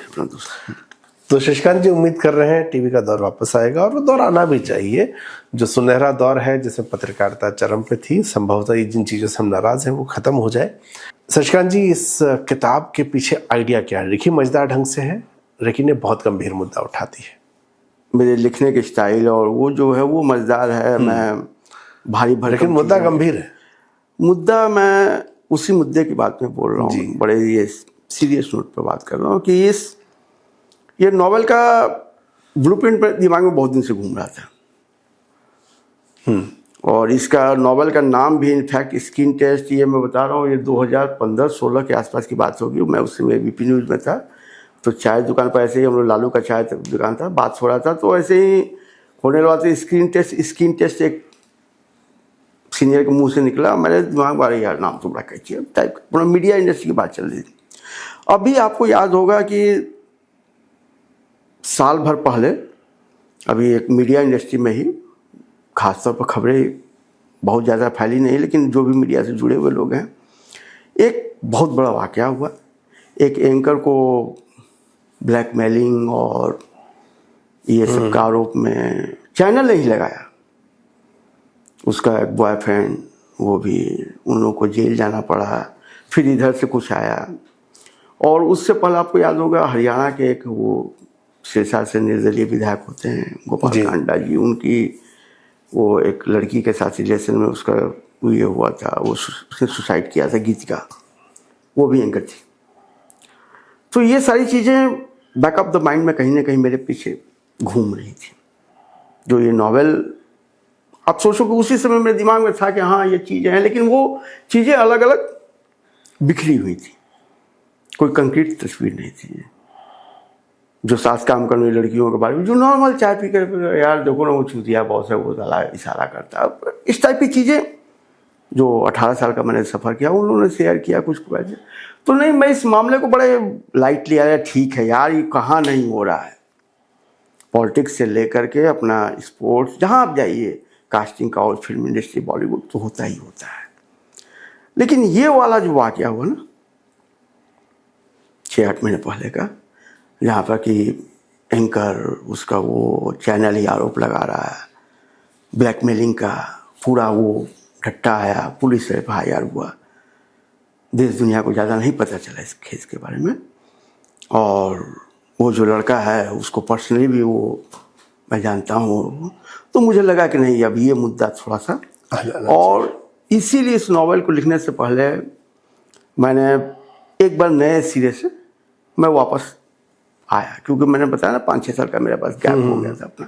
Speaker 1: तो शशिकांत जी उम्मीद कर रहे हैं टीवी का दौर वापस आएगा, और वो दौर आना भी चाहिए, जो सुनहरा दौर है जिसमें पत्रकारिता चरम पे थी। संभवतः ये जिन चीज़ों से हम नाराज हैं वो खत्म हो जाए। शशिकांत जी, इस किताब के पीछे आइडिया क्या है? लिखी मजेदार ढंग से है, लेकिन ये बहुत गंभीर मुद्दा उठाती है।
Speaker 2: मेरे लिखने के स्टाइल और वो जो है वो मजेदार है, मैं भारी भरकम,
Speaker 1: लेकिन मुद्दा गंभीर है।
Speaker 2: मुद्दा, मैं उसी मुद्दे की बात में बोल रहा हूँ, बड़े ये सीरियस नोट पर बात कर रहा हूँ कि ये नॉवेल का ब्लूप्रिंट पर दिमाग में बहुत दिन से घूम रहा था। और इसका नॉवेल का नाम भी इनफैक्ट स्किन टेस्ट, ये मैं बता रहा हूँ, ये 2015-16 के आसपास की बात होगी। मैं उस समय VP न्यूज़ में था, तो चाय दुकान पर ऐसे ही हम लोग, लालू का चाय दुकान था, बात हो रहा था, तो ऐसे ही होने वाला था स्किन टेस्ट एक सीनियर के मुंह से निकला। मेरे दिमाग में, यार नाम तो बड़ा कैची है टाइप का, पूरा मीडिया इंडस्ट्री की बात चल रही थी। अभी आपको याद होगा कि साल भर पहले अभी एक मीडिया इंडस्ट्री में ही खासतौर पर खबरें बहुत ज़्यादा फैली नहीं, लेकिन जो भी मीडिया से जुड़े हुए लोग हैं, एक बहुत बड़ा वाक़या हुआ। एक एंकर को ब्लैकमेलिंग और ये सब का आरोप में चैनल ने ही लगाया। उसका एक बॉयफ्रेंड, वो भी, उन लोगों को जेल जाना पड़ा। फिर इधर से कुछ आया। और उससे पहले आपको याद होगा हरियाणा के एक वो सिरसा से निर्दलीय विधायक होते हैं गोपाल कांडा जी, उनकी वो एक लड़की के साथ रिलेशन में उसका ये हुआ था, वो उसने सुसाइड किया था, गीतिका, वो भी एंकर थी। तो ये सारी चीज़ें बैक ऑफ द माइंड में कहीं ना कहीं मेरे पीछे घूम रही थी। जो ये नॉवेल, आप सोचो कि उसी समय मेरे दिमाग में था कि हाँ ये चीज़ें हैं, लेकिन वो चीज़ें अलग अलग बिखरी हुई थी, कोई कंक्रीट तस्वीर नहीं थी। जो साथ काम करने वाली लड़कियों के बारे में, जो नॉर्मल चाय पी कर यार देखो ना वो चूतिया बॉस है, वो साला इशारा करता है, इस टाइप की चीज़ें जो 18 साल का मैंने सफ़र किया उन्होंने शेयर किया कुछ वैसे। तो नहीं, मैं इस मामले को बड़े लाइटली आया, ठीक है यार ये कहाँ नहीं हो रहा है। पॉलिटिक्स से लेकर के अपना स्पोर्ट्स, जहाँ आप जाइए, कास्टिंग का और फिल्म इंडस्ट्री, बॉलीवुड तो होता ही होता है। लेकिन ये वाला जो वाक़या हुआ ना 6-8 महीने पहले का, जहाँ पर कि एंकर उसका वो चैनल ही आरोप लगा रहा है ब्लैकमेलिंग का, पूरा वो ठट्टा आया, पुलिस से FIR हुआ, देश दुनिया को ज़्यादा नहीं पता चला इस केस के बारे में। और वो जो लड़का है उसको पर्सनली भी वो मैं जानता हूँ। तो मुझे लगा कि नहीं, अब ये मुद्दा थोड़ा सा, और इसीलिए इस नॉवेल को लिखने से पहले मैंने एक बार नए सिरे से मैं वापस आया, क्योंकि मैंने बताया ना 5-6 साल का मेरे पास गैप हो गया था अपना,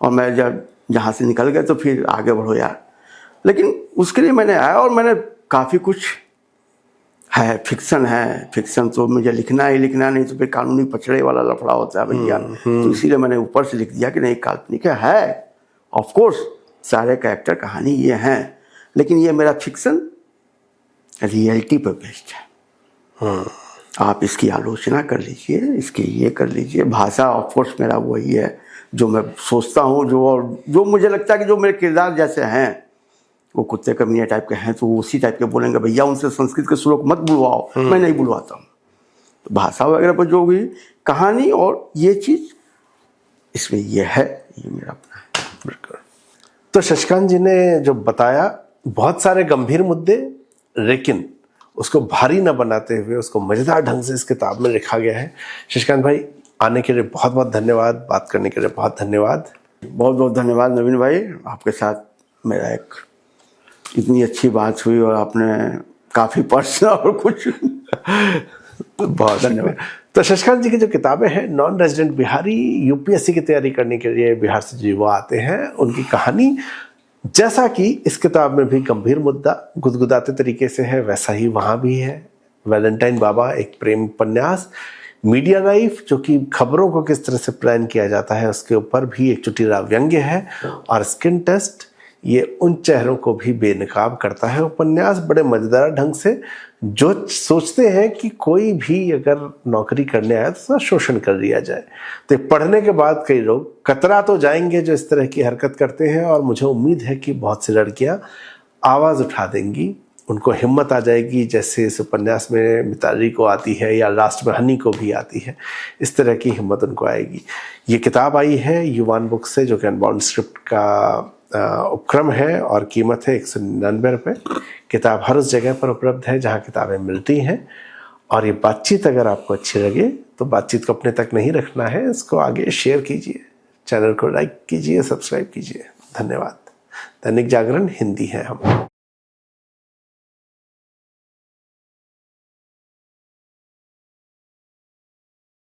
Speaker 2: और मैं जब जहाँ से निकल गया तो फिर आगे बढ़ो यार। लेकिन उसके लिए मैंने आया, और मैंने काफ़ी कुछ है, फिक्सन तो मुझे लिखना ही लिखना, नहीं तो फिर कानूनी पचड़े वाला लफड़ा होता है भैया। तो इसीलिए मैंने ऊपर से लिख दिया कि नहीं, काल्पनिक है, ऑफ कोर्स सारे कैरेक्टर कहानी ये हैं, लेकिन ये मेरा फिक्सन रियलिटी पर बेस्ड है। आप इसकी आलोचना कर लीजिए, इसके ये कर लीजिए, भाषा ऑफ कोर्स मेरा वही है जो मैं सोचता हूँ, जो मुझे लगता है कि जो मेरे किरदार जैसे हैं, वो कुत्ते कमीने टाइप के हैं तो वो उसी टाइप के बोलेंगे, भैया उनसे संस्कृत के श्लोक मत बुलवाओ, मैं नहीं बुलवाता हूँ। तो भाषा वगैरह पर जो हुई कहानी और ये चीज़ इसमें ये है, ये मेरा अपना है।
Speaker 1: बिल्कुल। तो शशिकांत जी ने जो बताया, बहुत सारे गंभीर मुद्दे, लेकिन उसको भारी न बनाते हुए उसको मज़ेदार ढंग से इस किताब में लिखा गया है। शशिकांत भाई, आने के लिए बहुत बहुत धन्यवाद, बात करने के लिए बहुत धन्यवाद।
Speaker 2: बहुत बहुत धन्यवाद नवीन भाई, आपके साथ मेरा एक इतनी अच्छी बात हुई और आपने काफ़ी पर्सनल और कुछ
Speaker 1: बहुत धन्यवाद। तो शशिकांत जी की जो किताबें हैं, नॉन रेजिडेंट बिहारी UPSC की तैयारी करने के लिए बिहार से जो युवा आते हैं, उनकी कहानी जैसा कि इस किताब में भी गंभीर मुद्दा गुदगुदाते तरीके से है, वैसा ही वहाँ भी है। वैलेंटाइन बाबा एक प्रेम उपन्यास, मीडिया लाइफ जो कि खबरों को किस तरह से प्लान किया जाता है उसके ऊपर भी एक चुटीला व्यंग्य है, और स्किन टेस्ट ये उन चेहरों को भी बेनकाब करता है उपन्यास बड़े मजेदार ढंग से। जो सोचते हैं कि कोई भी अगर नौकरी करने आया तो उसका शोषण कर दिया जाए, तो पढ़ने के बाद कई लोग कतरा तो जाएंगे जो इस तरह की हरकत करते हैं, और मुझे उम्मीद है कि बहुत सी लड़कियां आवाज़ उठा देंगी, उनको हिम्मत आ जाएगी, जैसे इस उपन्यास में मिताली को आती है या लास्ट में हनी को भी आती है, इस तरह की हिम्मत उनको आएगी। ये किताब आई है युवान बुक से, जो कि अनबाउंड स्क्रिप्ट का उपक्रम है, और कीमत है 199 रुपये। किताब हर उस जगह पर उपलब्ध है जहाँ किताबें मिलती हैं। और ये बातचीत अगर आपको अच्छी लगे तो बातचीत को अपने तक नहीं रखना है, इसको आगे शेयर कीजिए, चैनल को लाइक कीजिए, सब्सक्राइब कीजिए। धन्यवाद। दैनिक जागरण हिंदी है हम।